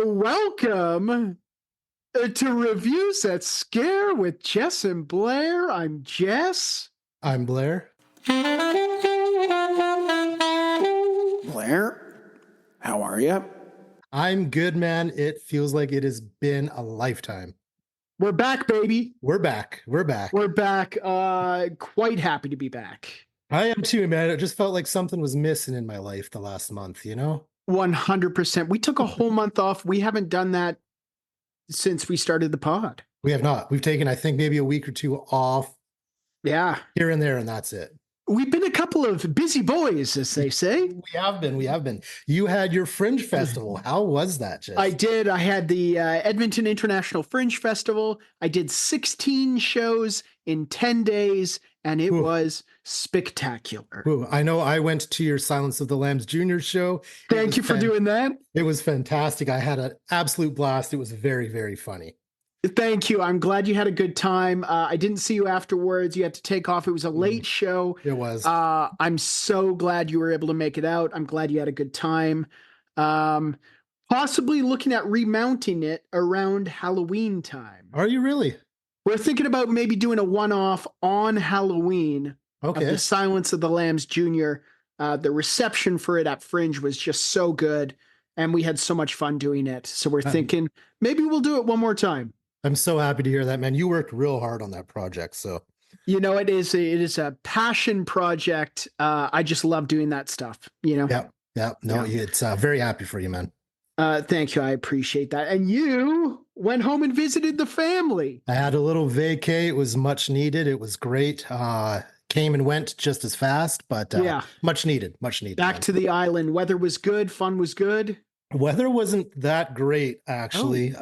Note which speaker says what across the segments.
Speaker 1: Welcome to Reviews That Scare with Jess and Blair. I'm Jess.
Speaker 2: I'm Blair.
Speaker 1: Blair, how are you?
Speaker 2: I'm good, man. It feels like it has been a lifetime.
Speaker 1: We're back, baby.
Speaker 2: We're back. We're back.
Speaker 1: We're back. Quite happy to be back.
Speaker 2: I am too, man. It just felt like something was missing in my life the last month,
Speaker 1: 100%. We took a whole month off. We haven't done that since we started the pod.
Speaker 2: We have not. We've taken, I think, maybe a week or two off
Speaker 1: Yeah.
Speaker 2: here and there, and that's it.
Speaker 1: We've been a couple of busy boys, as they say.
Speaker 2: We have been. We have been. You had your Fringe Festival. How was that, Jess?
Speaker 1: I did. I had the Edmonton International Fringe Festival. I did 16 shows in 10 days, and it was spectacular.
Speaker 2: Ooh, I know I went to your Silence of the Lambs Jr. show.
Speaker 1: Thank you for doing that.
Speaker 2: It was fantastic. I had an absolute blast. It was very, very funny.
Speaker 1: Thank you. I'm glad you had a good time. I didn't see you afterwards. You had to take off. It was a late show.
Speaker 2: It was.
Speaker 1: I'm so glad you were able to make it out. I'm glad you had a good time. Possibly looking at remounting it around Halloween time.
Speaker 2: Are you really?
Speaker 1: We're thinking about maybe doing a one-off on Halloween of the Silence of the Lambs Jr. The reception for it at Fringe was just so good, and we had so much fun doing it. So we're thinking maybe we'll do it one more time.
Speaker 2: I'm so happy to hear that, man. You worked real hard on that project. So,
Speaker 1: it is a passion project. I just love doing that stuff,
Speaker 2: Yeah. No, it's very happy for you, man.
Speaker 1: Thank you. I appreciate that. And you went home and visited the family.
Speaker 2: I had a little vacay. It was much needed. It was great. Came and went just as fast, but much needed.
Speaker 1: Back to the island. Weather was good. Fun was good.
Speaker 2: Weather wasn't that great, actually.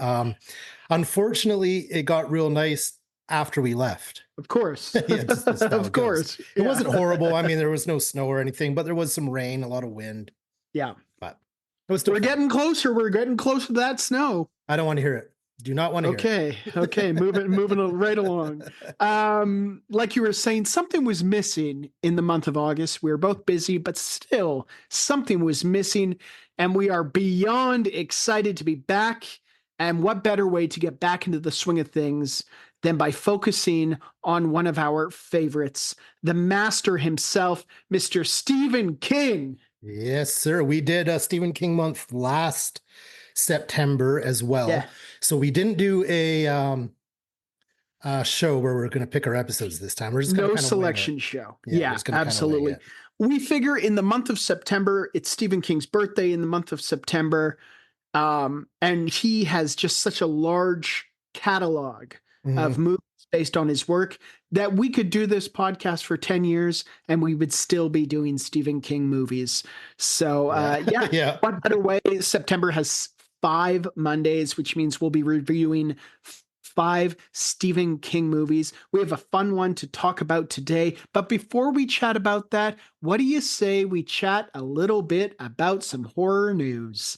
Speaker 2: Unfortunately, it got real nice after we left.
Speaker 1: Of course.
Speaker 2: Of course. It
Speaker 1: Yeah.
Speaker 2: wasn't horrible. I mean, there was no snow or anything, but there was some rain, a lot of wind.
Speaker 1: Yeah.
Speaker 2: But it was still
Speaker 1: We're
Speaker 2: fun.
Speaker 1: getting closer. We're getting closer to that snow.
Speaker 2: I don't want to hear it. Do not want to hear it.
Speaker 1: Okay. Moving right along. Like you were saying, something was missing in the month of August. We were both busy, but still something was missing. And we are beyond excited to be back. And what better way to get back into the swing of things than by focusing on one of our favorites, the master himself, Mr. Stephen King.
Speaker 2: Yes, sir. We did a Stephen King month last September as well.
Speaker 1: Yeah.
Speaker 2: So we didn't do a show where we're going to pick our episodes this time. We're just going
Speaker 1: No
Speaker 2: to
Speaker 1: selection show.
Speaker 2: Yeah,
Speaker 1: Yeah,
Speaker 2: we're just gonna kinda
Speaker 1: absolutely.
Speaker 2: wing it.
Speaker 1: We figure in the month of September, it's Stephen King's birthday in the month of September. And he has just such a large catalog of movies based on his work that we could do this podcast for 10 years and we would still be doing Stephen King movies. So,
Speaker 2: Yeah.
Speaker 1: What better way? September has 5 Mondays, which means we'll be reviewing 5 Stephen King movies. We have a fun one to talk about today. But before we chat about that, what do you say we chat a little bit about some horror news?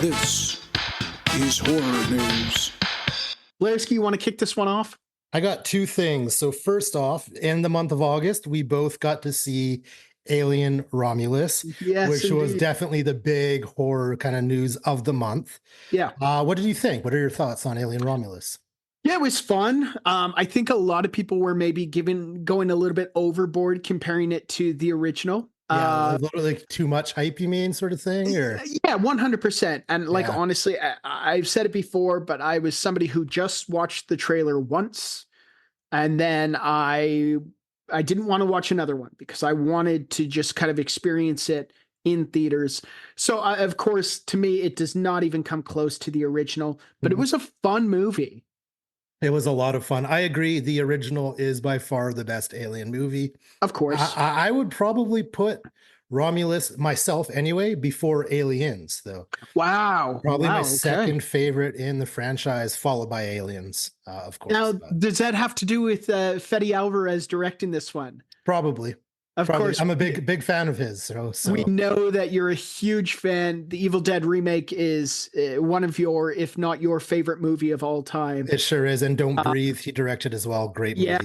Speaker 3: This is horror news.
Speaker 1: Blairski, you want to kick this one off?
Speaker 2: I got 2 things. So first off, in the month of August, we both got to see Alien Romulus,
Speaker 1: Yes,
Speaker 2: which was
Speaker 1: indeed.
Speaker 2: definitely the big horror kind of news of the month.
Speaker 1: Yeah.
Speaker 2: What did you think? What are your thoughts on Alien Romulus?
Speaker 1: Yeah, it was fun. I think a lot of people were maybe going a little bit overboard comparing it to the original.
Speaker 2: Yeah, a little like too much hype, you mean, sort of thing? Or
Speaker 1: Yeah, 100%. And
Speaker 2: Yeah.
Speaker 1: honestly, I've said it before, but I was somebody who just watched the trailer once, and then I didn't want to watch another one because I wanted to just kind of experience it in theaters. So, of course, to me, it does not even come close to the original, but it was a fun movie.
Speaker 2: It was a lot of fun. I agree. The original is by far the best Alien movie.
Speaker 1: Of course.
Speaker 2: I would probably put Romulus myself anyway before Aliens, though.
Speaker 1: Wow.
Speaker 2: Probably
Speaker 1: Wow,
Speaker 2: my
Speaker 1: okay.
Speaker 2: second favorite in the franchise, followed by Aliens, of course.
Speaker 1: Now,
Speaker 2: but
Speaker 1: does that have to do with Fede Alvarez directing this one?
Speaker 2: probably.
Speaker 1: Of course.
Speaker 2: I'm a big fan of his. So
Speaker 1: We know that you're a huge fan. The Evil Dead remake is one of your, if not your favorite movie of all time.
Speaker 2: it sure is. And Don't Breathe, he directed as well. Great movie.
Speaker 1: Yeah.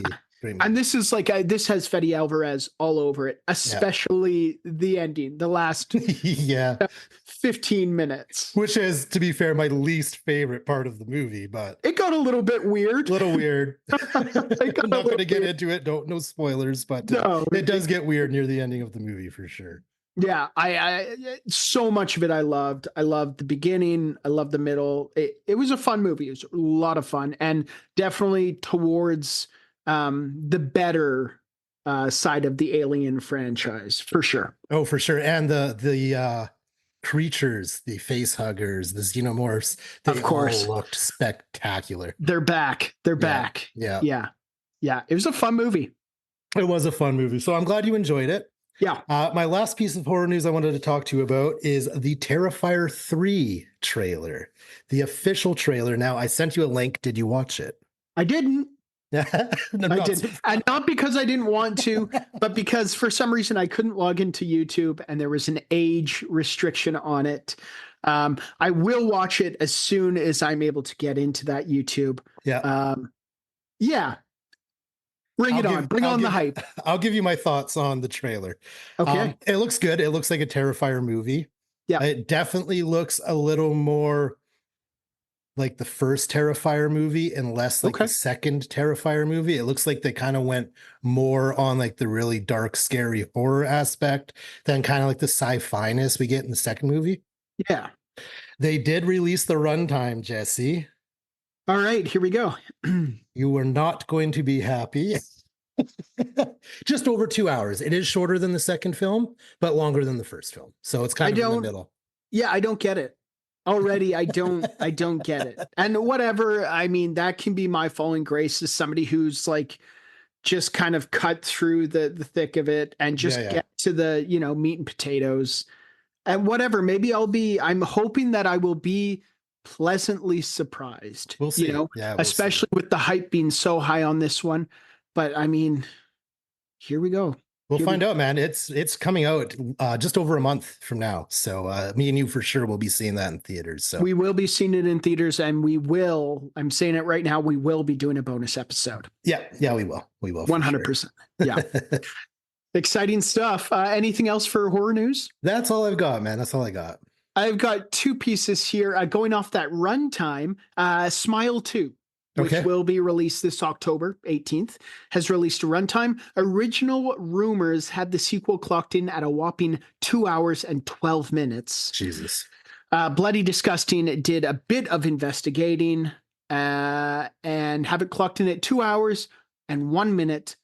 Speaker 2: Great
Speaker 1: And
Speaker 2: movie.
Speaker 1: this is like this has Fede Alvarez all over it, especially the ending, the last
Speaker 2: Yeah.
Speaker 1: 15 minutes.
Speaker 2: Which is, to be fair, my least favorite part of the movie, but
Speaker 1: It got a little bit weird.
Speaker 2: a little weird. I'm
Speaker 1: got a
Speaker 2: not
Speaker 1: little
Speaker 2: going to get
Speaker 1: weird.
Speaker 2: into it. No spoilers, but
Speaker 1: No,
Speaker 2: it does get weird near the ending of the movie for sure.
Speaker 1: Yeah, I so much of it I loved. I loved the beginning. I loved the middle. It was a fun movie. It was a lot of fun, and definitely towards the better side of the Alien franchise for sure.
Speaker 2: Oh, for sure. And the creatures, the face huggers, the xenomorphs, they
Speaker 1: Of course.
Speaker 2: all looked spectacular.
Speaker 1: They're back. They're
Speaker 2: Yeah,
Speaker 1: back.
Speaker 2: yeah.
Speaker 1: Yeah. It was a fun movie.
Speaker 2: It was a fun movie. So I'm glad you enjoyed it.
Speaker 1: Yeah.
Speaker 2: My last piece of horror news I wanted to talk to you about is the Terrifier 3 trailer, the official trailer. Now, I sent you a link. Did you watch it?
Speaker 1: I didn't.
Speaker 2: I
Speaker 1: I did, and not because I didn't want to, but because for some reason I couldn't log into YouTube, and there was an age restriction on it. I will watch it as soon as I'm able to get into that YouTube.
Speaker 2: Yeah.
Speaker 1: Yeah. Bring it on. Bring on the hype.
Speaker 2: I'll give you my thoughts on the trailer.
Speaker 1: Okay.
Speaker 2: It looks good. It looks like a Terrifier movie.
Speaker 1: Yeah.
Speaker 2: It definitely looks a little more like the first Terrifier movie and less like
Speaker 1: Okay.
Speaker 2: the second Terrifier movie. It looks like they kind of went more on like the really dark, scary horror aspect than kind of like the sci-fi-ness we get in the second movie.
Speaker 1: Yeah.
Speaker 2: They did release the runtime, Jesse.
Speaker 1: All right. Here we go.
Speaker 2: You were not going to be happy. Just over 2 hours. It is shorter than the second film, but longer than the first film. So it's kind of in the middle.
Speaker 1: Yeah, I don't get it. Already, I don't get it. And whatever, I mean, that can be my falling grace as somebody who's like just kind of cut through the thick of it and just
Speaker 2: Yeah.
Speaker 1: get to the, meat and potatoes. And whatever, maybe I'm hoping that I will be pleasantly surprised.
Speaker 2: We'll see. Yeah, we'll see.
Speaker 1: Especially with the hype being so high on this one. But I mean, here we go.
Speaker 2: We'll find out, man. It's coming out just over a month from now. So me and you for sure will be seeing that in theaters. So
Speaker 1: we will be seeing it in theaters, and I'm saying it right now, we will be doing a bonus episode.
Speaker 2: yeah, we will. We will.
Speaker 1: 100%. Yeah. Exciting stuff. Anything else for horror news?
Speaker 2: That's all I've got, man. That's all I got.
Speaker 1: I've got two pieces here. Going off that runtime, Smile 2. Which will be released this October 18th, has released a runtime. Original rumors had the sequel clocked in at a whopping 2 hours and 12 minutes.
Speaker 2: Jesus.
Speaker 1: Bloody Disgusting did a bit of investigating and have it clocked in at 2 hours and 1 minute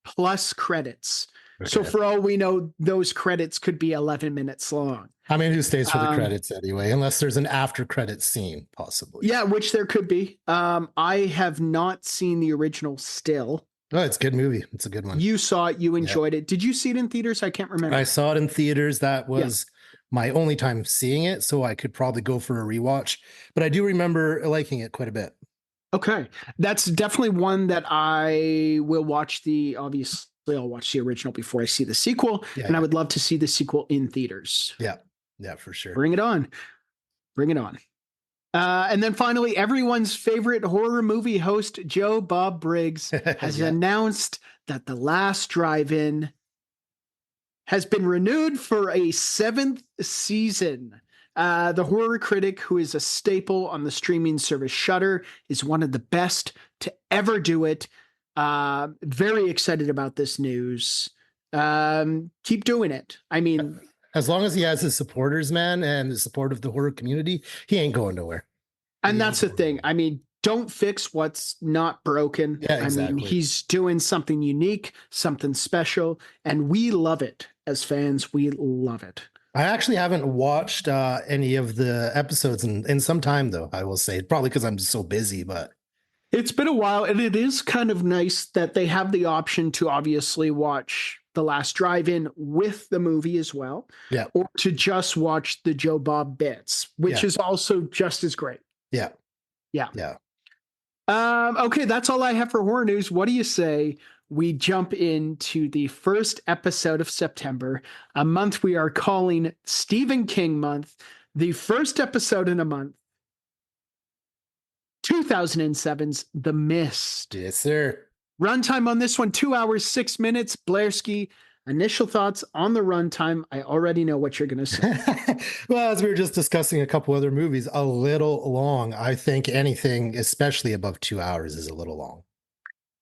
Speaker 1: plus credits. Okay. So for all we know, those credits could be 11 minutes long.
Speaker 2: I mean, who stays for the credits anyway, unless there's an after credit scene, possibly.
Speaker 1: Yeah, which there could be. I have not seen the original still.
Speaker 2: Oh, it's a good movie. It's a good one.
Speaker 1: You saw it. You enjoyed it. Did you see it in theaters? I can't remember.
Speaker 2: I saw it in theaters. That was my only time seeing it, so I could probably go for a rewatch. But I do remember liking it quite a bit.
Speaker 1: Okay. That's definitely one that I will watch obviously I'll watch the original before I see the sequel. And I would love to see the sequel in theaters.
Speaker 2: Yeah, for sure.
Speaker 1: Bring it on. Bring it on. And then finally, everyone's favorite horror movie host, Joe Bob Briggs, has announced that The Last Drive-In has been renewed for a 7th season. The horror critic, who is a staple on the streaming service Shudder, is one of the best to ever do it. Very excited about this news. Keep doing it. I mean,
Speaker 2: as long as he has his supporters, man, and the support of the horror community, he ain't going nowhere.
Speaker 1: And that's the thing. I mean, don't fix what's not broken.
Speaker 2: Yeah, exactly.
Speaker 1: I mean, he's doing something unique, something special, and we love it as fans. We love it.
Speaker 2: I actually haven't watched any of the episodes in some time, though, I will say. Probably because I'm just so busy, but
Speaker 1: it's been a while, and it is kind of nice that they have the option to obviously watch The Last Drive-In with the movie as well.
Speaker 2: Yeah.
Speaker 1: Or to just watch the Joe Bob bits, which is also just as great.
Speaker 2: Yeah.
Speaker 1: Okay, that's all I have for horror news. What do you say we jump into the first episode of September, a month we are calling Stephen King month, the first episode in a month, 2007's The Mist.
Speaker 2: Yes, sir.
Speaker 1: Runtime on this one, 2 hours, 6 minutes. Blairski, initial thoughts on the runtime. I already know what you're going to say.
Speaker 2: Well, as we were just discussing a couple other movies, a little long. I think anything, especially above 2 hours, is a little long.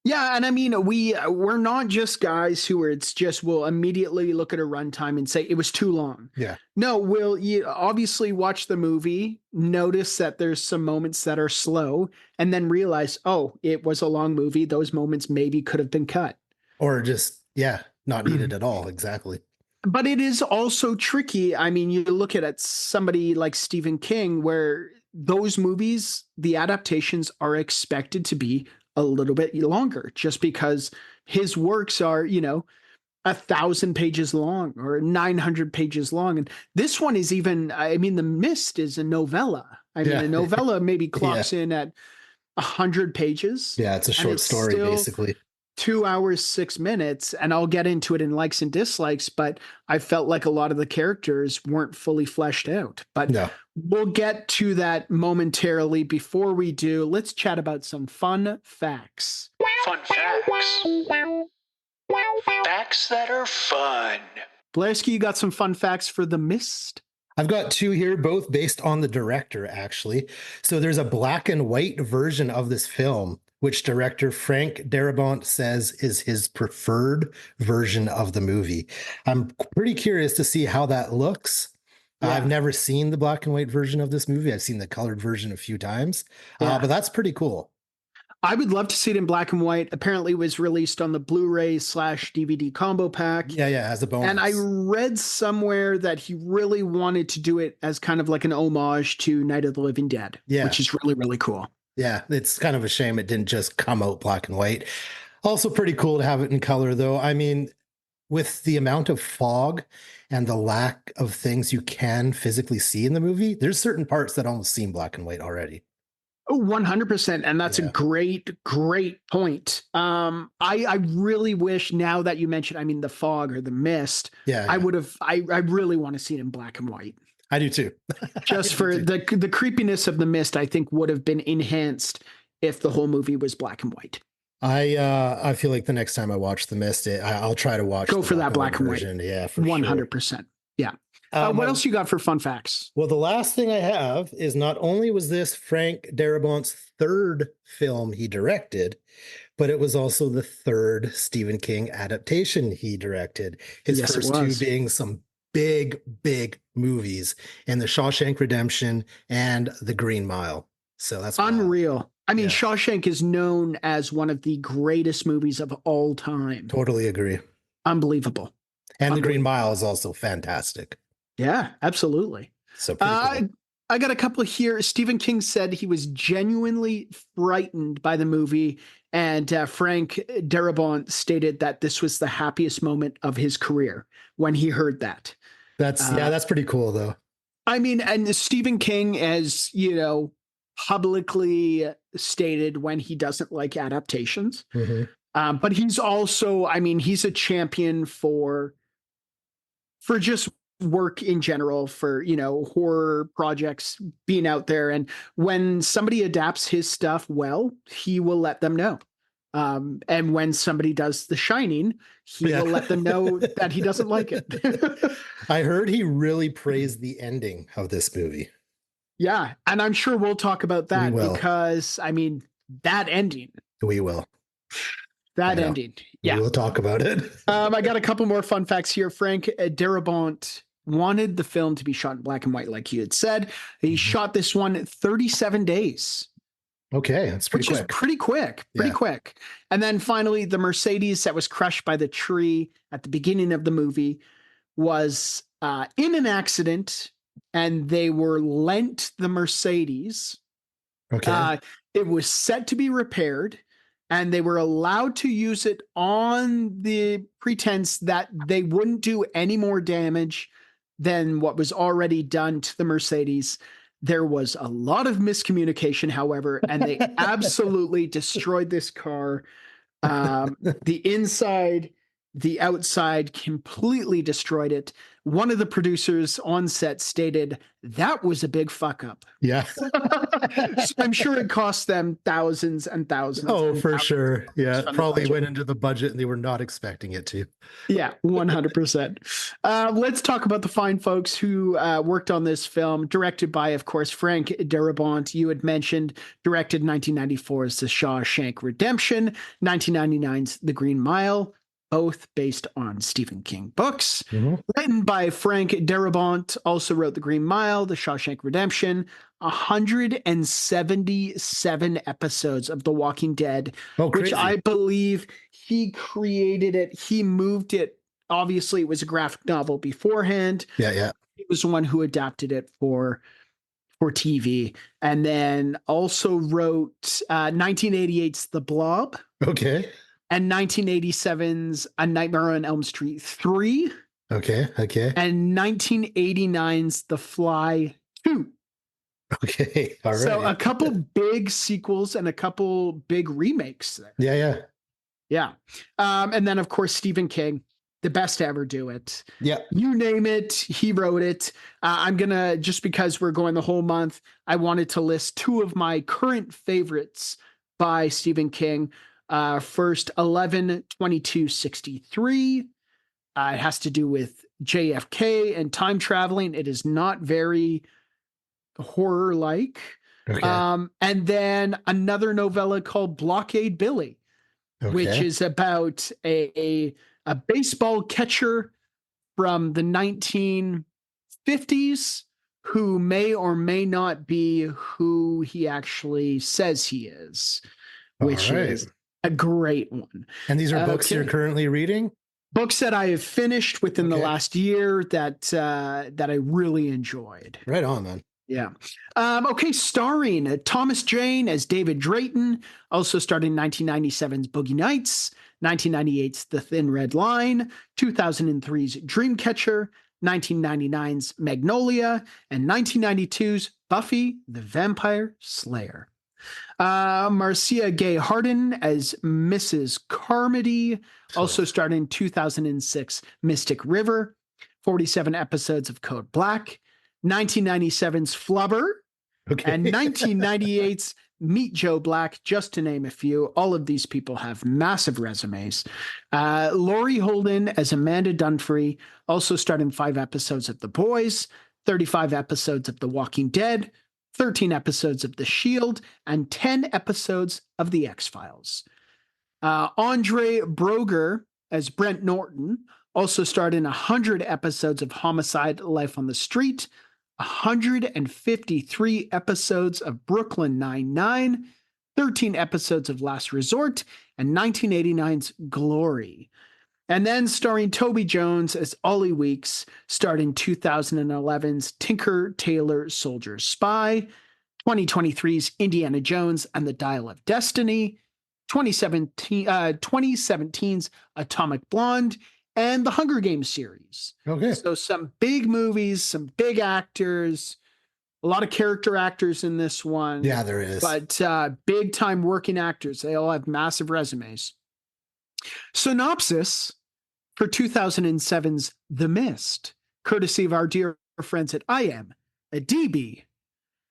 Speaker 1: Yeah, and I mean, we're not just guys who are, it's just we'll immediately look at a runtime and say it was too long.
Speaker 2: Yeah.
Speaker 1: No, we'll you obviously watch the movie, notice that there's some moments that are slow, and then realize, oh, it was a long movie. Those moments maybe could have been cut.
Speaker 2: Or just, yeah, not needed at all. Exactly.
Speaker 1: But it is also tricky. I mean, you look at somebody like Stephen King, where those movies, the adaptations are expected to be a little bit longer just because his works are, 1,000 pages long or 900 pages long. And this one is even, I mean, The Mist is a novella. I mean, a novella maybe clocks in at 100 pages.
Speaker 2: Yeah, it's a short story, basically.
Speaker 1: 2 hours, 6 minutes, and I'll get into it in likes and dislikes, but I felt like a lot of the characters weren't fully fleshed out. But
Speaker 2: No.
Speaker 1: we'll get to that momentarily. Before we do, let's chat about some fun facts.
Speaker 4: Fun facts. Facts that are fun.
Speaker 1: Blairski, you got some fun facts for The Mist?
Speaker 2: I've got two here, both based on the director, actually. So there's a black and white version of this film, which director Frank Darabont says is his preferred version of the movie. I'm pretty curious to see how that looks.
Speaker 1: Yeah.
Speaker 2: I've never seen the black and white version of this movie. I've seen the colored version a few times,
Speaker 1: Yeah.
Speaker 2: but that's pretty cool.
Speaker 1: I would love to see it in black and white. Apparently it was released on the Blu-ray/DVD combo pack.
Speaker 2: Yeah, as a bonus.
Speaker 1: And I read somewhere that he really wanted to do it as kind of like an homage to Night of the Living Dead, which is really, really cool.
Speaker 2: Yeah, it's kind of a shame it didn't just come out black and white. Also pretty cool to have it in color, though. I mean, with the amount of fog and the lack of things you can physically see in the movie, there's certain parts that almost seem black and white already.
Speaker 1: Oh, 100%. And that's a great, great point. I really wish, now that you mentioned, I mean, the fog or the mist, I really want to see it in black and white.
Speaker 2: I do too.
Speaker 1: Just for the creepiness of the mist, I think would have been enhanced if the whole movie was black and white.
Speaker 2: I feel like the next time I watch The Mist, I'll try to watch.
Speaker 1: Go for that black and white.
Speaker 2: Yeah, for
Speaker 1: 100%. Yeah. What else you got for fun facts?
Speaker 2: Well, the last thing I have is not only was this Frank Darabont's third film he directed, but it was also the third Stephen King adaptation he directed. His first two being some big, big movies in The Shawshank Redemption and The Green Mile. So that's
Speaker 1: unreal. I mean, Shawshank is known as one of the greatest movies of all time.
Speaker 2: Totally agree.
Speaker 1: Unbelievable.
Speaker 2: And The Green Mile is also fantastic.
Speaker 1: Yeah, absolutely.
Speaker 2: So pretty cool.
Speaker 1: I got a couple here. Stephen King said he was genuinely frightened by the movie, and Frank Darabont stated that this was the happiest moment of his career when he heard that.
Speaker 2: That's pretty cool, though. I
Speaker 1: mean, and Stephen King, as publicly stated when he doesn't like adaptations, but he's also, he's a champion for just work in general, for horror projects being out there, and when somebody adapts his stuff well, he will let them know, and when somebody does The Shining, he will let them know that he doesn't like it.
Speaker 2: I heard he really praised the ending of this movie.
Speaker 1: Yeah, and I'm sure we'll talk about that, because that ending,
Speaker 2: we will.
Speaker 1: That ending. Yeah.
Speaker 2: We'll talk about it.
Speaker 1: I got a couple more fun facts here. Frank Darabont wanted the film to be shot in black and white, like you had said. He shot this one in 37 days.
Speaker 2: Okay, that's pretty quick.
Speaker 1: Pretty quick. And then finally, the Mercedes that was crushed by the tree at the beginning of the movie was in an accident, and they were lent the Mercedes.
Speaker 2: Okay.
Speaker 1: It was set to be repaired, and they were allowed to use it on the pretense that they wouldn't do any more damage than what was already done to the Mercedes. There was a lot of miscommunication, however, and they absolutely destroyed this car. The inside, the outside completely destroyed it. One of the producers on set stated that was a big fuck up.
Speaker 2: Yeah.
Speaker 1: So I'm sure it cost them thousands and thousands.
Speaker 2: Oh,
Speaker 1: and
Speaker 2: for
Speaker 1: thousands
Speaker 2: sure. Yeah.
Speaker 1: from the
Speaker 2: Probably
Speaker 1: budget.
Speaker 2: went into the budget and they were not expecting it to.
Speaker 1: Yeah, 100%. Let's talk about the fine folks who worked on this film, directed by, of course, Frank Darabont. You had mentioned, directed 1994's The Shawshank Redemption, 1999's The Green Mile, both based on Stephen King books.
Speaker 2: Mhm.
Speaker 1: Written by Frank Darabont, also wrote The Green Mile, The Shawshank Redemption, 177 episodes of The Walking Dead,
Speaker 2: Oh,
Speaker 1: which
Speaker 2: crazy.
Speaker 1: I believe he created it. He moved it. Obviously, it was a graphic novel beforehand.
Speaker 2: Yeah. Yeah.
Speaker 1: He was the one who adapted it for TV, and then also wrote 1988's The Blob
Speaker 2: Okay.
Speaker 1: and 1987's A Nightmare on Elm Street 3
Speaker 2: Okay. Okay.
Speaker 1: and 1989's The Fly 2.
Speaker 2: Okay. All right.
Speaker 1: So a couple big sequels and a couple big remakes there.
Speaker 2: Yeah. Yeah.
Speaker 1: Yeah. And then, of course, Stephen King, the best to ever do it.
Speaker 2: Yeah.
Speaker 1: You name it, he wrote it. I'm going to, just because we're going the whole month, I wanted to list two of my current favorites by Stephen King. First, 11/22/63. It has to do with JFK and time traveling. It is not very horror-like.
Speaker 2: Okay.
Speaker 1: And then another novella called Blockade Billy, which
Speaker 2: Okay.
Speaker 1: is about a baseball catcher from the 1950s who may or may not be who he actually says he is, which
Speaker 2: All right.
Speaker 1: is a great one.
Speaker 2: And these are books you're
Speaker 1: Okay.
Speaker 2: currently reading?
Speaker 1: Books that I have finished within the
Speaker 2: Okay.
Speaker 1: last year that I really enjoyed.
Speaker 2: Right on, man.
Speaker 1: Yeah. Okay, starring Thomas Jane as David Drayton, also starred in 1997's Boogie Nights, 1998's The Thin Red Line, 2003's Dreamcatcher, 1999's Magnolia, and 1992's Buffy the Vampire Slayer. Marcia Gay Harden as Mrs. Carmody, also starred in 2006 Mystic River, 47 episodes of Code Black, 1997's Flubber,
Speaker 2: Okay.
Speaker 1: and 1998's Meet Joe Black, just to name a few. All of these people have massive resumes. Laurie Holden as Amanda Dunphy, also starred in 5 episodes of The Boys, 35 episodes of The Walking Dead, 13 episodes of The Shield, and 10 episodes of The X-Files. Andre Broger as Brent Norton, also starred in 100 episodes of Homicide: Life on the Street, 153 episodes of Brooklyn Nine-Nine, 13 episodes of Last Resort, and 1989's Glory. And then starring Toby Jones as Ollie Weeks, starred in 2011's Tinker Tailor Soldier Spy, 2023's Indiana Jones and the Dial of Destiny, 2017's Atomic Blonde, and the Hunger Games series.
Speaker 2: Okay.
Speaker 1: So some big movies, some big actors, a lot of character actors in this one.
Speaker 2: Yeah, there is.
Speaker 1: But big time working actors. They all have massive resumes. Synopsis for 2007's The Mist, courtesy of our dear friends at IM, a DB.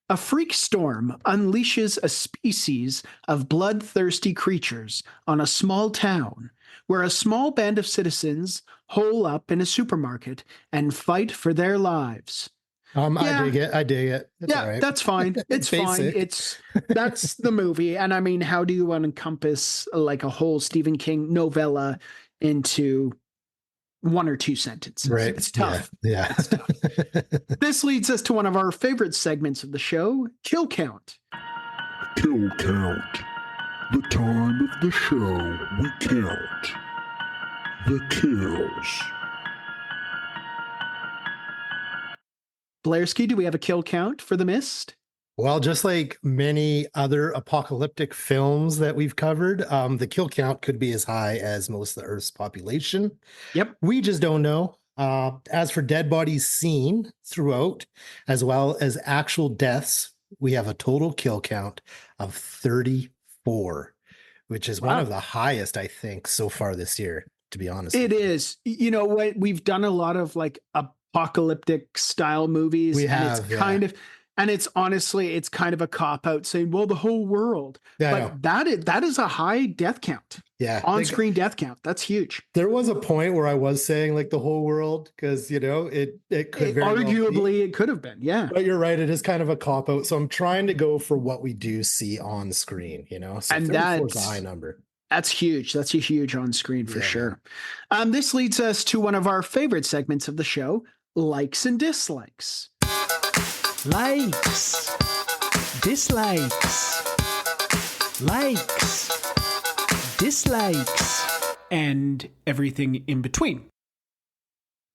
Speaker 1: A freak storm unleashes a species of bloodthirsty creatures on a small town where a small band of citizens hole up in a supermarket and fight for their lives.
Speaker 2: I
Speaker 1: Yeah.
Speaker 2: dig it. I dig it. It's
Speaker 1: Yeah,
Speaker 2: all right.
Speaker 1: that's fine. It's fine.
Speaker 2: Basic.
Speaker 1: That's the movie. And I mean, how do you encompass like a whole Stephen King novella into 1 or 2 sentences?
Speaker 2: Right.
Speaker 1: It's tough.
Speaker 2: Yeah.
Speaker 1: This leads us to one of our favorite segments of the show, Kill Count.
Speaker 3: Kill count. The time of the show we count the kills.
Speaker 1: Blairski, do we have a kill count for The Mist?
Speaker 2: Well, just like many other apocalyptic films that we've covered, the kill count could be as high as most of the Earth's population.
Speaker 1: Yep.
Speaker 2: We just don't know. As for dead bodies seen throughout, as well as actual deaths, we have a total kill count of 34, which is one
Speaker 1: Wow.
Speaker 2: of the highest, I think, so far this year. to be honest.
Speaker 1: It is. You know what? We've done a lot of like apocalyptic style movies.
Speaker 2: We
Speaker 1: and
Speaker 2: have,
Speaker 1: it's
Speaker 2: yeah.
Speaker 1: kind of, and it's honestly, it's kind of a cop out saying, well, the whole world.
Speaker 2: Yeah, I know.
Speaker 1: But that is a high death count,
Speaker 2: Yeah.
Speaker 1: on
Speaker 2: Like,
Speaker 1: screen death count. That's huge.
Speaker 2: there was a point where I was saying like the whole world, because you know, it could very well be.
Speaker 1: Arguably, it could have been. Yeah.
Speaker 2: But you're right, it is kind of a cop out. So I'm trying to go for what we do see on screen, you know. So
Speaker 1: And
Speaker 2: 34 is a
Speaker 1: that's-
Speaker 2: high number.
Speaker 1: That's huge. That's a huge on screen for
Speaker 2: Yeah.
Speaker 1: sure. This leads us to one of our favorite segments of the show, likes and dislikes. Likes, dislikes, likes, dislikes, and everything in between.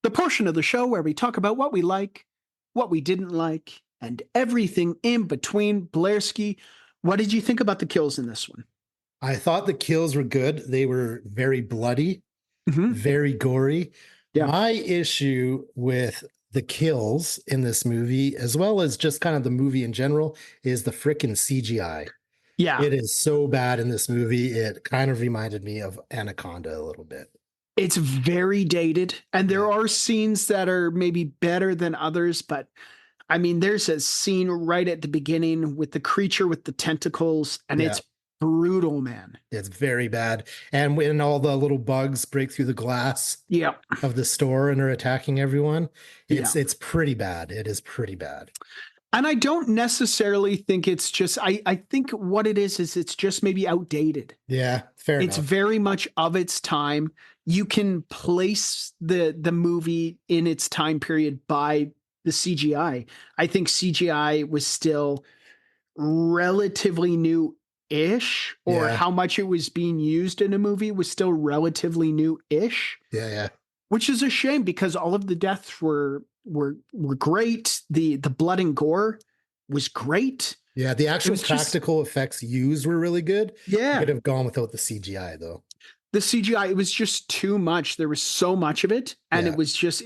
Speaker 1: The portion of the show where we talk about what we like, what we didn't like, and everything in between. Blairski, what did you think about the kills in this one?
Speaker 2: I thought the kills were good. They were very bloody,
Speaker 1: Mhm.
Speaker 2: very gory.
Speaker 1: Yeah.
Speaker 2: My issue with the kills in this movie, as well as just kind of the movie in general, is the frickin' CGI.
Speaker 1: Yeah.
Speaker 2: It is so bad in this movie. It kind of reminded me of Anaconda a little bit.
Speaker 1: It's very dated, and there are scenes that are maybe better than others, but I mean, there's a scene right at the beginning with the creature with the tentacles, and
Speaker 2: Yeah.
Speaker 1: it's brutal, man.
Speaker 2: It's very bad. And when all the little bugs break through the glass
Speaker 1: Yeah.
Speaker 2: of the store and are attacking everyone, it's pretty bad. It is pretty bad.
Speaker 1: And I don't necessarily think it's just, I think what it is it's just maybe outdated.
Speaker 2: Yeah, fair
Speaker 1: It's
Speaker 2: enough.
Speaker 1: very much of its time. You can place the movie in its time period by the CGI. I think CGI was still relatively new-ish, or
Speaker 2: Yeah.
Speaker 1: how much it was being used in a movie was still relatively new-ish,
Speaker 2: Yeah.
Speaker 1: which is a shame because all of the deaths were great. The blood and gore was great.
Speaker 2: Yeah, the actual
Speaker 1: was just-
Speaker 2: practical effects used were really good.
Speaker 1: Yeah.
Speaker 2: Could have gone without the CGI though.
Speaker 1: The CGI, it was just too much. There was so much of it, and
Speaker 2: Yeah.
Speaker 1: it was just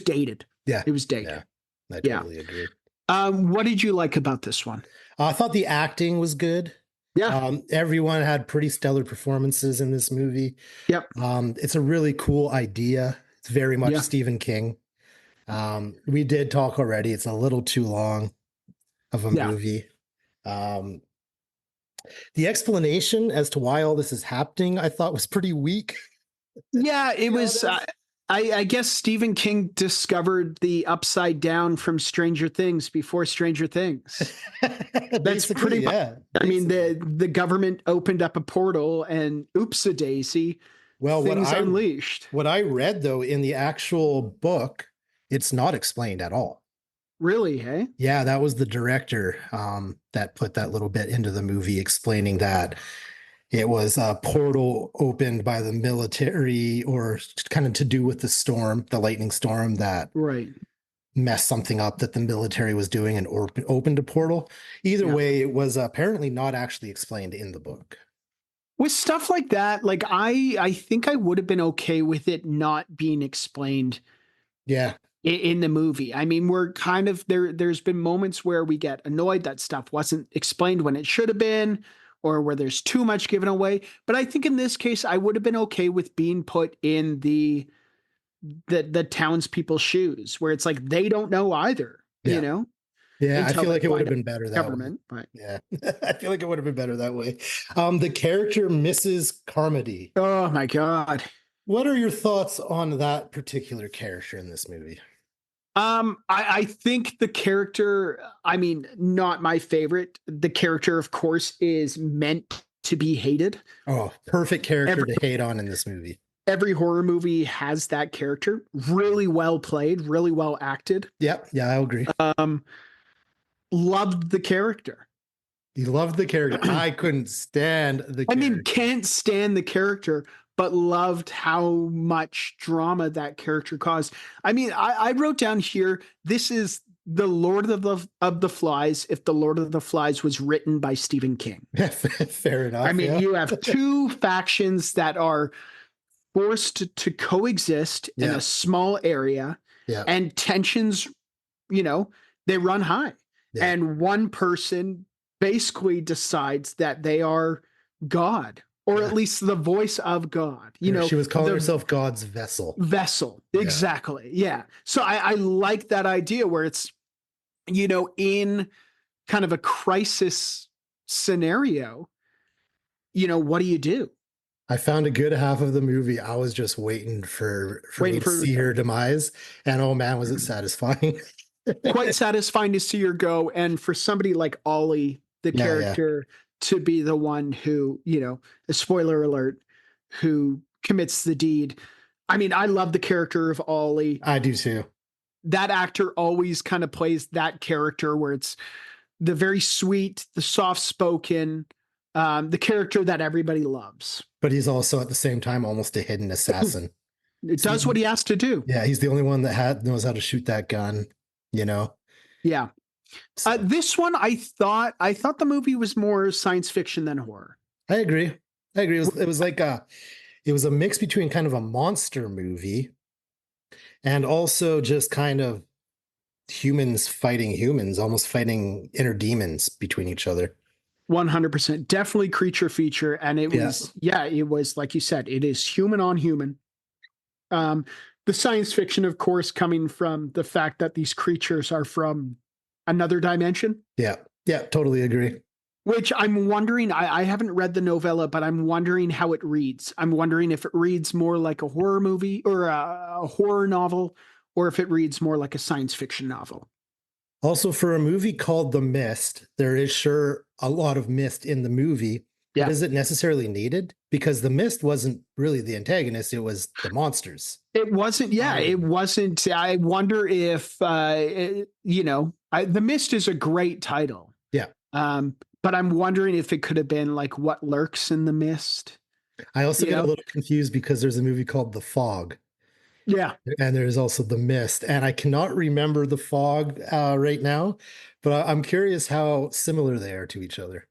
Speaker 1: dated.
Speaker 2: Yeah.
Speaker 1: It was dated.
Speaker 2: Yeah. I
Speaker 1: Yeah.
Speaker 2: totally agree.
Speaker 1: What did you like about this one?
Speaker 2: I thought the acting was good.
Speaker 1: Yeah.
Speaker 2: Everyone had pretty stellar performances in this movie.
Speaker 1: Yep.
Speaker 2: It's a really cool idea. It's very much
Speaker 1: Yeah.
Speaker 2: Stephen King. We did talk already. It's a little too long of a
Speaker 1: Yeah.
Speaker 2: movie. The explanation as to why all this is happening, I thought was pretty weak.
Speaker 1: Yeah, it was.
Speaker 2: honest.
Speaker 1: I guess Stephen King discovered the upside down from Stranger Things before Stranger Things.
Speaker 2: Basically,
Speaker 1: pretty much-
Speaker 2: yeah.
Speaker 1: I mean,
Speaker 2: basically.
Speaker 1: the government opened up a portal, and oops a daisy,
Speaker 2: well,
Speaker 1: things unleashed.
Speaker 2: what I read though in the actual book, it's not explained at all.
Speaker 1: Really? Hey.
Speaker 2: Yeah, that was the director that put that little bit into the movie explaining that it was a portal opened by the military or kind of to do with the storm, the lightning storm that
Speaker 1: Right.
Speaker 2: messed something up that the military was doing and opened a portal. Either
Speaker 1: Yeah.
Speaker 2: way, it was apparently not actually explained in the book.
Speaker 1: With stuff like that, like I think I would have been okay with it not being explained
Speaker 2: Yeah.
Speaker 1: in the movie. I mean, we're kind of there's been moments where we get annoyed that stuff wasn't explained when it should have been, or where there's too much given away. But I think in this case, I would have been okay with being put in the townspeople's shoes, where it's like they don't know either,
Speaker 2: Yeah.
Speaker 1: you know,
Speaker 2: Yeah, I
Speaker 1: Until
Speaker 2: feel
Speaker 1: they
Speaker 2: like it would have
Speaker 1: find
Speaker 2: been better that way.
Speaker 1: government. But
Speaker 2: Yeah. I feel like it would have been better that way. The character Mrs. Carmody.
Speaker 1: oh my God.
Speaker 2: What are your thoughts on that particular character in this movie?
Speaker 1: I think the character, I mean, not my favorite. The character, of course, is meant to be hated.
Speaker 2: Oh, perfect character to hate on in this movie.
Speaker 1: Every horror movie has that character. Really well played, really well acted.
Speaker 2: Yep. Yeah, I agree.
Speaker 1: Loved the character.
Speaker 2: You loved the character. I couldn't stand the
Speaker 1: I mean,
Speaker 2: character.
Speaker 1: can't stand the character, but loved how much drama that character caused. I mean, I wrote down here, this is the Lord of the Flies if the Lord of the Flies was written by Stephen King.
Speaker 2: Fair enough.
Speaker 1: I mean,
Speaker 2: yeah.
Speaker 1: you have two factions that are forced to coexist in
Speaker 2: Yeah.
Speaker 1: a small area,
Speaker 2: Yeah.
Speaker 1: and tensions, they run high.
Speaker 2: Yeah.
Speaker 1: And one person basically decides that they are God or
Speaker 2: Yeah.
Speaker 1: at least the voice of God. You know,
Speaker 2: she was calling
Speaker 1: the
Speaker 2: herself God's vessel.
Speaker 1: vessel.
Speaker 2: Yeah.
Speaker 1: Exactly. Yeah. So I like that idea where it's, you know, in kind of a crisis scenario, you know, what do you do?
Speaker 2: I found a good half of the movie. I was just waiting for
Speaker 1: Waiting
Speaker 2: me to
Speaker 1: for
Speaker 2: see her demise, and oh man, was it satisfying!
Speaker 1: quite satisfying to see her go. And for somebody like Ollie, the
Speaker 2: Yeah, yeah.
Speaker 1: character, to be the one who, you know, a spoiler alert, who commits the deed. I mean, I love the character of Ollie.
Speaker 2: I do too.
Speaker 1: That actor always kind of plays that character where it's the very sweet, the soft spoken, the character that everybody loves.
Speaker 2: But he's also at the same time almost a hidden assassin.
Speaker 1: It does what he has to do.
Speaker 2: Yeah, he's the only one that knows how to shoot that gun. You know.
Speaker 1: Yeah.
Speaker 2: So,
Speaker 1: This one, I thought the movie was more science fiction than horror.
Speaker 2: I agree. I agree. It was like it was a mix between kind of a monster movie and also just kind of humans fighting humans, almost fighting inner demons between each other.
Speaker 1: 100%, definitely creature feature, and it was it was like you said, it is human on human. The science fiction, of course, coming from the fact that these creatures are from another dimension.
Speaker 2: Yeah, totally agree.
Speaker 1: Which I'm wondering, I haven't read the novella, but I'm wondering how it reads. I'm wondering if it reads more like a horror movie or a horror novel, or if it reads more like a science fiction novel.
Speaker 2: Also, for a movie called The Mist, there is sure a lot of mist in the movie.
Speaker 1: Yeah.
Speaker 2: But is it necessarily needed? Because the mist wasn't really the antagonist, it was the monsters.
Speaker 1: It wasn't, it wasn't. I wonder if, you know, The Mist is a great title.
Speaker 2: Yeah.
Speaker 1: But I'm wondering if it could have been like What Lurks in the Mist.
Speaker 2: I also get a little confused because there's a movie called The Fog.
Speaker 1: Yeah.
Speaker 2: And there's also The Mist. And I cannot remember The Fog right now, but I'm curious how similar they are to each other.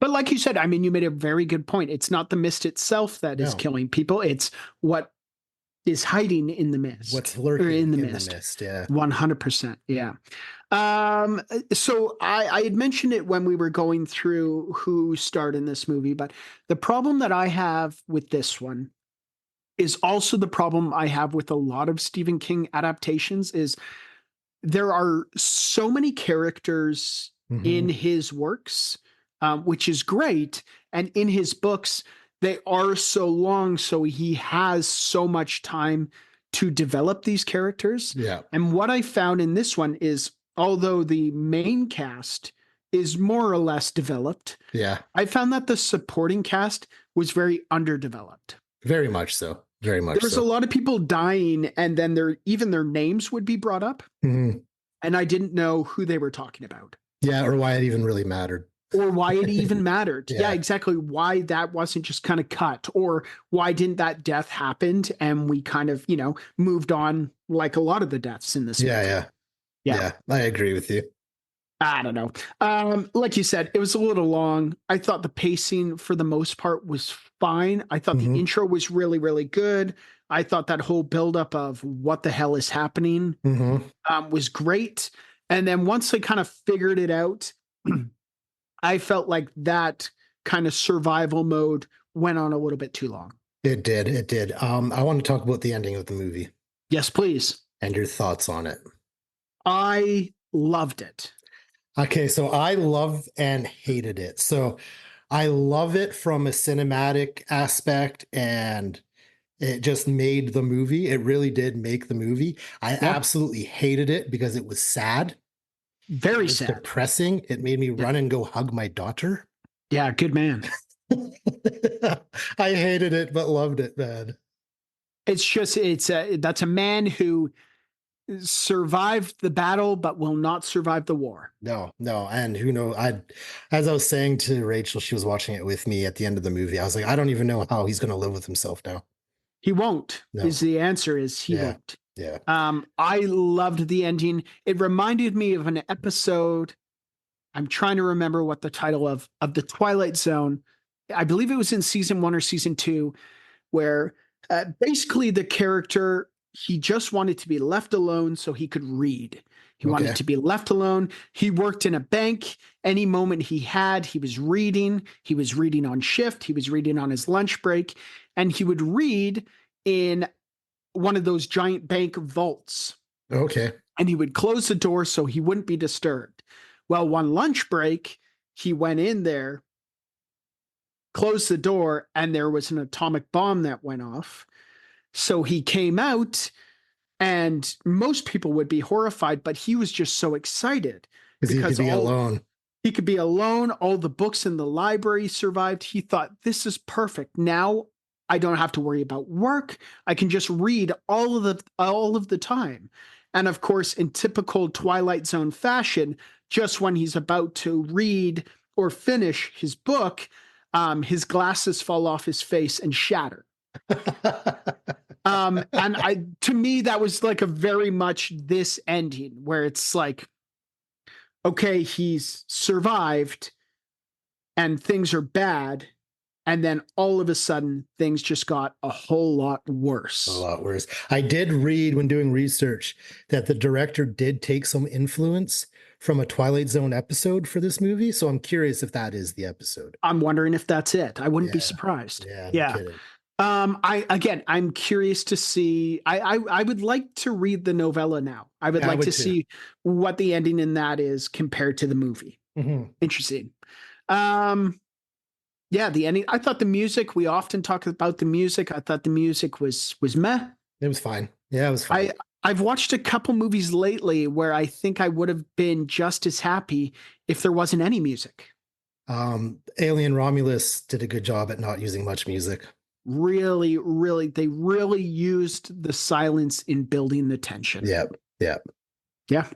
Speaker 1: But like you said, I mean, you made a very good point. It's not the mist itself that is killing people. It's what is hiding in the mist.
Speaker 2: What's lurking
Speaker 1: in the
Speaker 2: mist.
Speaker 1: Yeah.
Speaker 2: Yeah.
Speaker 1: 100%. Yeah. So I had mentioned it when we were going through who starred in this movie, but the problem that I have with this one is also the problem I have with a lot of Stephen King adaptations is there are so many characters in his works, which is great. And in his books, they are so long, so he has so much time to develop these characters.
Speaker 2: Yeah.
Speaker 1: And what I found in this one is, although the main cast is more or less developed, I found that the supporting cast was very underdeveloped.
Speaker 2: Very much so. Very much
Speaker 1: There's a lot of people dying, and then their names would be brought up.
Speaker 2: Mm-hmm.
Speaker 1: And I didn't know who they were talking about.
Speaker 2: Yeah, or why it even really mattered.
Speaker 1: Or why it even mattered.
Speaker 2: Yeah.
Speaker 1: Yeah, exactly. Why that wasn't just kind of cut, or why didn't that death happen and we kind of, you know, moved on like a lot of the deaths in this movie.
Speaker 2: Yeah, I agree with you.
Speaker 1: I don't know. Like you said, it was a little long. I thought the pacing for the most part was fine. I thought the intro was really, really good. I thought that whole buildup of what the hell is happening was great. And then once I kind of figured it out, I felt like that kind of survival mode went on a little bit too long.
Speaker 2: It did. I want to talk about the ending of the movie.
Speaker 1: Yes, please.
Speaker 2: And your thoughts on it.
Speaker 1: I loved it.
Speaker 2: Okay, so I loved and hated it. So I love it from a cinematic aspect, and it just made the movie. It really did make the movie. I absolutely hated it because it was sad.
Speaker 1: Very sad.
Speaker 2: Depressing. It made me run and go hug my daughter.
Speaker 1: Yeah, good man.
Speaker 2: I hated it, but loved it, man.
Speaker 1: It's just, that's a man who survived the battle, but will not survive the war.
Speaker 2: No. And who knows? As I was saying to Rachel, she was watching it with me at the end of the movie. I was like, I don't even know how he's going to live with himself now.
Speaker 1: He won't.
Speaker 2: No.
Speaker 1: Is the answer is he won't.
Speaker 2: Yeah.
Speaker 1: I loved the ending. It reminded me of an episode. I'm trying to remember what the title of the Twilight Zone. I believe it was in season 1 or season 2, where basically the character, he just wanted to be left alone so he could read. He wanted
Speaker 2: Okay.
Speaker 1: to be left alone. He worked in a bank. Any moment he had, he was reading. He was reading on shift. He was reading on his lunch break. And he would read in one of those giant bank vaults.
Speaker 2: Okay.
Speaker 1: And he would close the door so he wouldn't be disturbed. Well, one lunch break, he went in there, closed the door, and there was an atomic bomb that went off. So he came out, and most people would be horrified, but he was just so excited
Speaker 2: Because he could be alone.
Speaker 1: he could be alone. All the books in the library survived. He thought, this is perfect. Now I don't have to worry about work. I can just read all of the time. And of course, in typical Twilight Zone fashion, just when he's about to read or finish his book, his glasses fall off his face and shatter. To me, that was like a very much this ending where it's like, okay, he's survived and things are bad. And then all of a sudden, things just got a whole lot worse.
Speaker 2: A lot worse. I did read when doing research that the director did take some influence from a Twilight Zone episode for this movie. So I'm curious if that is the episode.
Speaker 1: I'm wondering if that's it. I wouldn't be
Speaker 2: Yeah.
Speaker 1: surprised.
Speaker 2: Yeah.
Speaker 1: Yeah.
Speaker 2: No kidding.
Speaker 1: I'm curious to see. I would like to read the novella now. I would
Speaker 2: Yeah, I
Speaker 1: like
Speaker 2: would
Speaker 1: to
Speaker 2: too.
Speaker 1: see what the ending in that is compared to the movie.
Speaker 2: Mhm.
Speaker 1: Interesting. Yeah, the ending. I thought the music. We often talk about the music. I thought the music was meh.
Speaker 2: It was fine. Yeah, it was fine.
Speaker 1: I've watched a couple movies lately where I think I would have been just as happy if there wasn't any music.
Speaker 2: Alien Romulus did a good job at not using much music.
Speaker 1: Really, they really used the silence in building the tension.
Speaker 2: Yep. Yep.
Speaker 1: Yeah.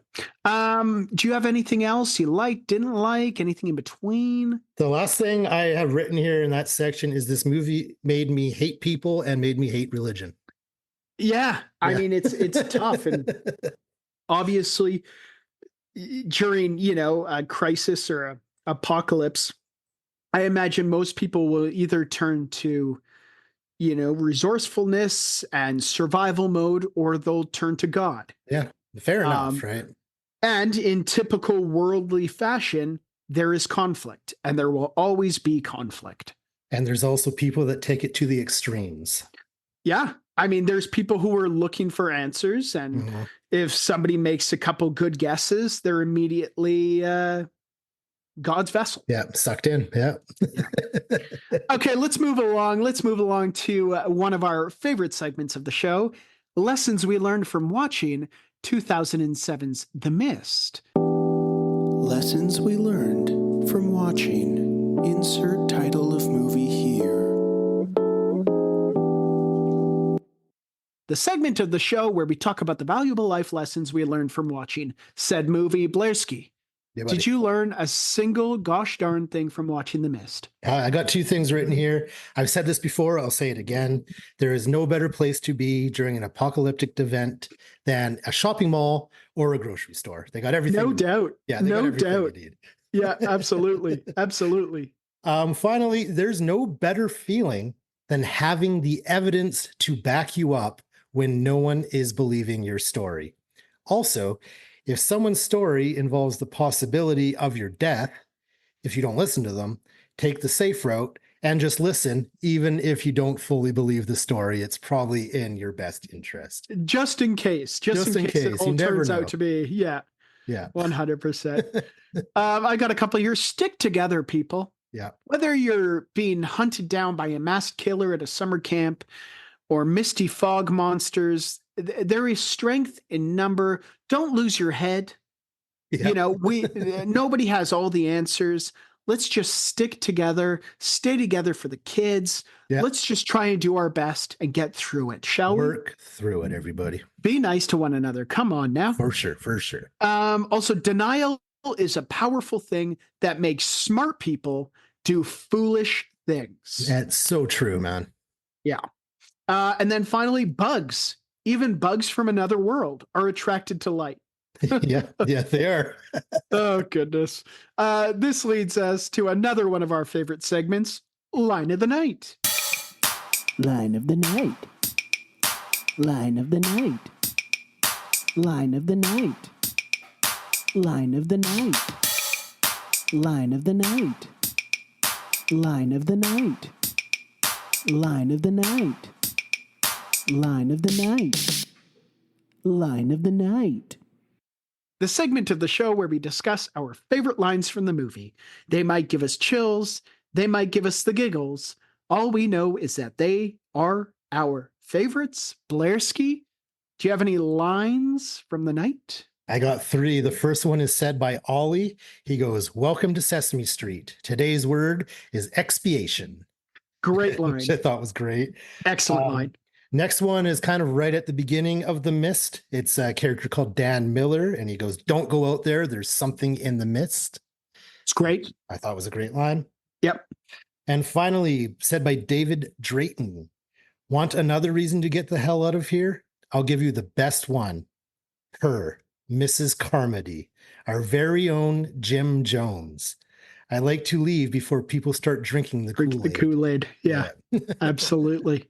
Speaker 1: Do you have anything else you liked, didn't like, anything in between?
Speaker 2: The last thing I have written here in that section is this movie made me hate people and made me hate religion.
Speaker 1: Yeah. I
Speaker 2: Yeah.
Speaker 1: mean, it's tough. And obviously during, a crisis or a apocalypse, I imagine most people will either turn to, resourcefulness and survival mode, or they'll turn to God.
Speaker 2: Yeah. Fair enough, right?
Speaker 1: And in typical worldly fashion, there is conflict, and there will always be conflict.
Speaker 2: And there's also people that take it to the extremes.
Speaker 1: Yeah. I mean, there's people who are looking for answers, and
Speaker 2: Mhm.
Speaker 1: if somebody makes a couple good guesses, they're immediately God's vessel.
Speaker 2: Yeah, sucked in. Yeah.
Speaker 1: Okay, let's move along. Let's move along to one of our favorite segments of the show, lessons we learned from watching 2007's The Mist.
Speaker 5: Lessons we learned from watching. Insert title of movie here.
Speaker 1: The segment of the show where we talk about the valuable life lessons we learned from watching said movie. Blairski,
Speaker 2: Yeah, buddy.
Speaker 1: did you learn a single gosh darn thing from watching The Mist?
Speaker 2: I got two things written here. I've said this before. I'll say it again. There is no better place to be during an apocalyptic event than a shopping mall or a grocery store. They got everything.
Speaker 1: No doubt.
Speaker 2: Yeah, they got
Speaker 1: No
Speaker 2: everything
Speaker 1: doubt.
Speaker 2: you need.
Speaker 1: Yeah, absolutely. Absolutely.
Speaker 2: Finally, there's no better feeling than having the evidence to back you up when no one is believing your story. Also, if someone's story involves the possibility of your death, if you don't listen to them, take the safe route and just listen, even if you don't fully believe the story. It's probably in your best interest.
Speaker 1: Just in case. Just in case it
Speaker 2: you
Speaker 1: all
Speaker 2: never
Speaker 1: turns
Speaker 2: know.
Speaker 1: out to be. Yeah,
Speaker 2: Yeah.
Speaker 1: 100%. I got a couple here. Stick together, people.
Speaker 2: Yeah.
Speaker 1: Whether you're being hunted down by a masked killer at a summer camp or misty fog monsters, there is strength in number. Don't lose your head.
Speaker 2: Yeah.
Speaker 1: Nobody has all the answers. Let's just stick together, stay together for the kids.
Speaker 2: Yeah.
Speaker 1: Let's just try and do our best and get through it, shall we?
Speaker 2: Work through it, everybody.
Speaker 1: Be nice to one another. Come on now.
Speaker 2: For sure. For sure.
Speaker 1: Also, denial is a powerful thing that makes smart people do foolish things.
Speaker 2: That's so true, man.
Speaker 1: And then finally, bugs. Even bugs from another world are attracted to light.
Speaker 2: Yeah, they are.
Speaker 1: Oh, goodness. This leads us to another one of our favorite segments, Line of the Night.
Speaker 5: Line of the night. Line of the night. Line of the night. Line of the night. Line of the night. Line of the night. Line of the night. Line of the night. Line of the night.
Speaker 1: The segment of the show where we discuss our favorite lines from the movie. They might give us chills, they might give us the giggles. All we know is that they are our favorites. Blairski, do you have any lines from the night?
Speaker 2: I got 3. The first one is said by Ollie. He goes, "Welcome to Sesame Street. Today's word is expiation."
Speaker 1: Great line.
Speaker 2: Which I thought was great.
Speaker 1: Excellent line.
Speaker 2: Next one is kind of right at the beginning of The Mist. It's a character called Dan Miller, and he goes, "Don't go out there. There's something in the mist."
Speaker 1: It's great.
Speaker 2: I thought was a great line.
Speaker 1: Yep.
Speaker 2: And finally, said by David Drayton, "Want another reason to get the hell out of here? I'll give you the best one. Her, Mrs. Carmody, our very own Jim Jones. I like to leave before people start drinking the
Speaker 1: Drink the
Speaker 2: Kool-Aid."
Speaker 1: Kool-Aid. Yeah, absolutely.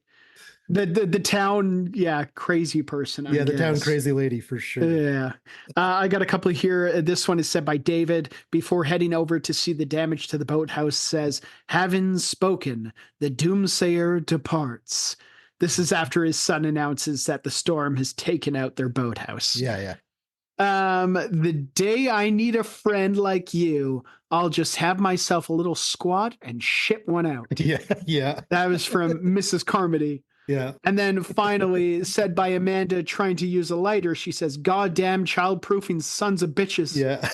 Speaker 1: The town, yeah, crazy person. I
Speaker 2: Yeah, the town
Speaker 1: guess.
Speaker 2: crazy lady for sure.
Speaker 1: Yeah. I got a couple here. This one is said by David. Before heading over to see the damage to the boathouse, says, "Having spoken, the doomsayer departs." This is after his son announces that the storm has taken out their boathouse.
Speaker 2: Yeah.
Speaker 1: The day I need a friend like you, I'll just have myself a little squat and shit one out.
Speaker 2: Yeah.
Speaker 1: That was from Mrs. Carmody.
Speaker 2: Yeah.
Speaker 1: And then finally, said by Amanda trying to use a lighter, she says, "Goddamn childproofing sons of bitches."
Speaker 2: Yeah.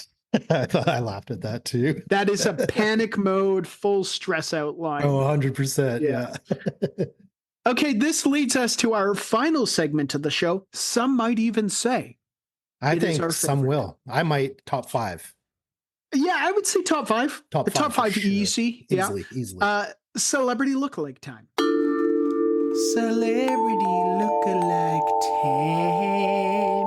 Speaker 2: I thought I laughed at that too.
Speaker 1: That is a panic mode, full stress out line.
Speaker 2: Oh, 100%.
Speaker 1: Yeah.
Speaker 2: Yeah.
Speaker 1: Okay, this leads us to our final segment of the show. Some might even say.
Speaker 2: I
Speaker 1: It is our
Speaker 2: think some
Speaker 1: favorite.
Speaker 2: will. I might top 5.
Speaker 1: Yeah, I would say top 5.
Speaker 2: Top
Speaker 1: The top
Speaker 2: five for
Speaker 1: 5
Speaker 2: sure.
Speaker 1: easy.
Speaker 2: Easily.
Speaker 1: Yeah. Celebrity lookalike time.
Speaker 5: Celebrity lookalike time.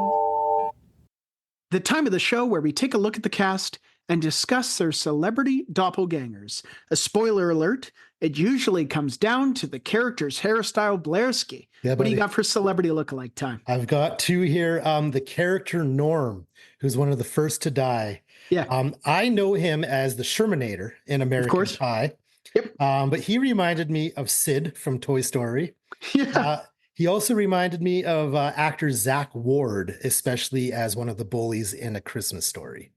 Speaker 1: The time of the show where we take a look at the cast and discuss their celebrity doppelgangers. A spoiler alert, it usually comes down to the character's hairstyle. Blairski.
Speaker 2: Yeah,
Speaker 1: What do you
Speaker 2: buddy.
Speaker 1: got for celebrity lookalike time?
Speaker 2: I've got 2 here. The character Norm, who's one of the first to die.
Speaker 1: Yeah.
Speaker 2: I know him as the Shermanator in American
Speaker 1: course.
Speaker 2: Pie.
Speaker 1: Yep.
Speaker 2: But he reminded me of Sid from Toy Story.
Speaker 1: Yeah.
Speaker 2: He also reminded me of actor Zach Ward, especially as one of the bullies in A Christmas Story.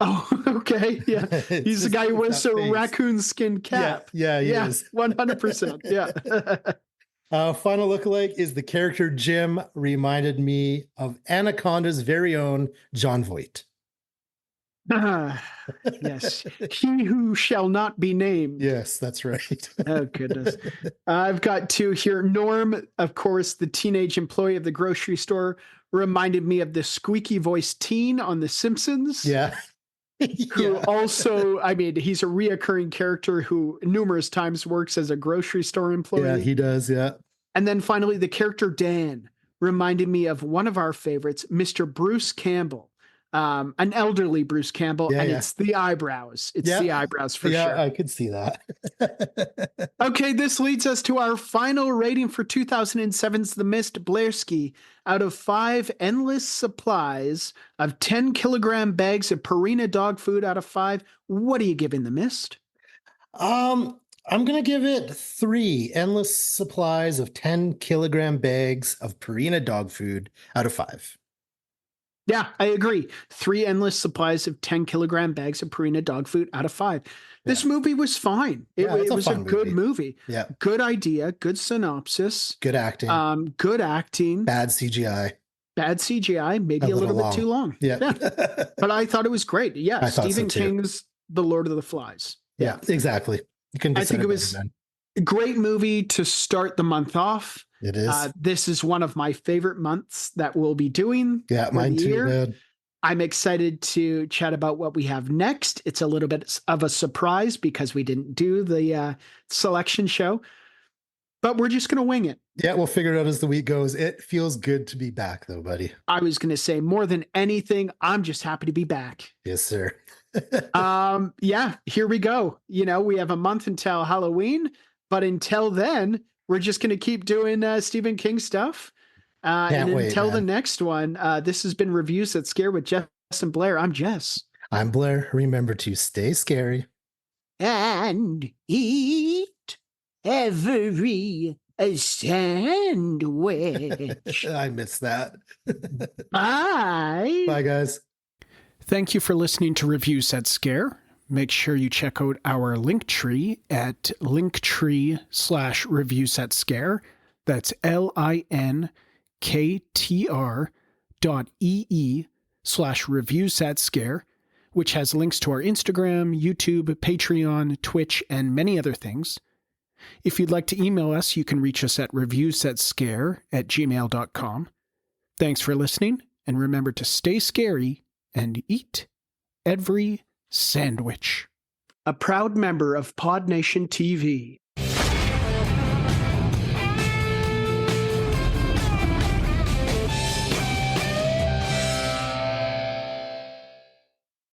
Speaker 1: Oh, okay. Yeah.
Speaker 2: It's
Speaker 1: He's the
Speaker 2: just
Speaker 1: guy who wears
Speaker 2: that
Speaker 1: a
Speaker 2: face.
Speaker 1: raccoon skin cap.
Speaker 2: Yeah, he
Speaker 1: Yeah.
Speaker 2: is.
Speaker 1: 100%. Yeah.
Speaker 2: Final lookalike is the character Jim reminded me of Anaconda's very own John Voight.
Speaker 1: Yes. He who shall not be named.
Speaker 2: Yes, that's right.
Speaker 1: Oh, goodness. I've got 2 here. Norm, of course, the teenage employee of the grocery store, reminded me of the squeaky voiced teen on The Simpsons.
Speaker 2: Yeah.
Speaker 1: Who
Speaker 2: Yeah.
Speaker 1: also, I mean, he's a reoccurring character who numerous times works as a grocery store employee.
Speaker 2: Yeah, he does. Yeah.
Speaker 1: And then finally, the character Dan reminded me of one of our favorites, Mr. Bruce Campbell, an elderly Bruce Campbell,
Speaker 2: Yeah,
Speaker 1: and
Speaker 2: yeah.
Speaker 1: it's the eyebrows. It's
Speaker 2: Yeah.
Speaker 1: the eyebrows for
Speaker 2: Yeah,
Speaker 1: sure.
Speaker 2: I could see that.
Speaker 1: Okay, this leads us to our final rating for 2007's The Mist. Blairski, out of 5 endless supplies of 10-kilogram bags of Purina dog food out of 5, what are you giving The Mist?
Speaker 2: I'm gonna give it 3 endless supplies of 10-kilogram bags of Purina dog food out of 5.
Speaker 1: Yeah, I agree. 3 endless supplies of 10-kilogram bags of Purina dog food out of 5. This movie was fine.
Speaker 2: Yeah, it's
Speaker 1: It
Speaker 2: a
Speaker 1: was a
Speaker 2: fun
Speaker 1: good movie.
Speaker 2: Yeah,
Speaker 1: Good idea, good synopsis,
Speaker 2: good acting,
Speaker 1: good acting,
Speaker 2: bad CGI.
Speaker 1: bad CGI, maybe
Speaker 2: A
Speaker 1: a little
Speaker 2: little
Speaker 1: bit too long.
Speaker 2: Yeah.
Speaker 1: But I thought it was great. Yeah,
Speaker 2: I thought so
Speaker 1: Stephen
Speaker 2: too.
Speaker 1: King's The Lord of the Flies.
Speaker 2: Yeah, exactly. You couldn't have
Speaker 1: I
Speaker 2: said
Speaker 1: think it
Speaker 2: better,
Speaker 1: was
Speaker 2: man.
Speaker 1: a great movie to start the month off.
Speaker 2: It is.
Speaker 1: This is one of my favorite months that we'll be doing.
Speaker 2: Yeah,
Speaker 1: for
Speaker 2: mine
Speaker 1: the
Speaker 2: too,
Speaker 1: year.
Speaker 2: man.
Speaker 1: I'm excited to chat about what we have next. It's a little bit of a surprise because we didn't do the selection show, but we're just going to wing it.
Speaker 2: Yeah, we'll figure it out as the week goes. It feels good to be back, though, buddy.
Speaker 1: I was going to say more than anything, I'm just happy to be back.
Speaker 2: Yes, sir.
Speaker 1: Yeah, here we go. You know, we have a month until Halloween, but until then, we're just going to keep doing Stephen King stuff. And
Speaker 2: Can't wait,
Speaker 1: until the
Speaker 2: man.
Speaker 1: next one, this has been Reviews That Scare with Jeff And Blair, I'm Jess.
Speaker 2: I'm Blair. Remember to stay scary.
Speaker 1: And eat every sandwich.
Speaker 2: I missed that.
Speaker 1: Bye.
Speaker 2: Bye, guys.
Speaker 1: Thank you for listening to Reviews That Scare. Make sure you check out our Linktree at linktree/Reviews That Scare. That's linktr.ee/Reviews That Scare, which has links to our Instagram, YouTube, Patreon, Twitch, and many other things. If you'd like to email us, you can reach us at reviewsthatScare@gmail.com. Thanks for listening, and remember to stay scary and eat every sandwich. A proud member of Pod Nation TV.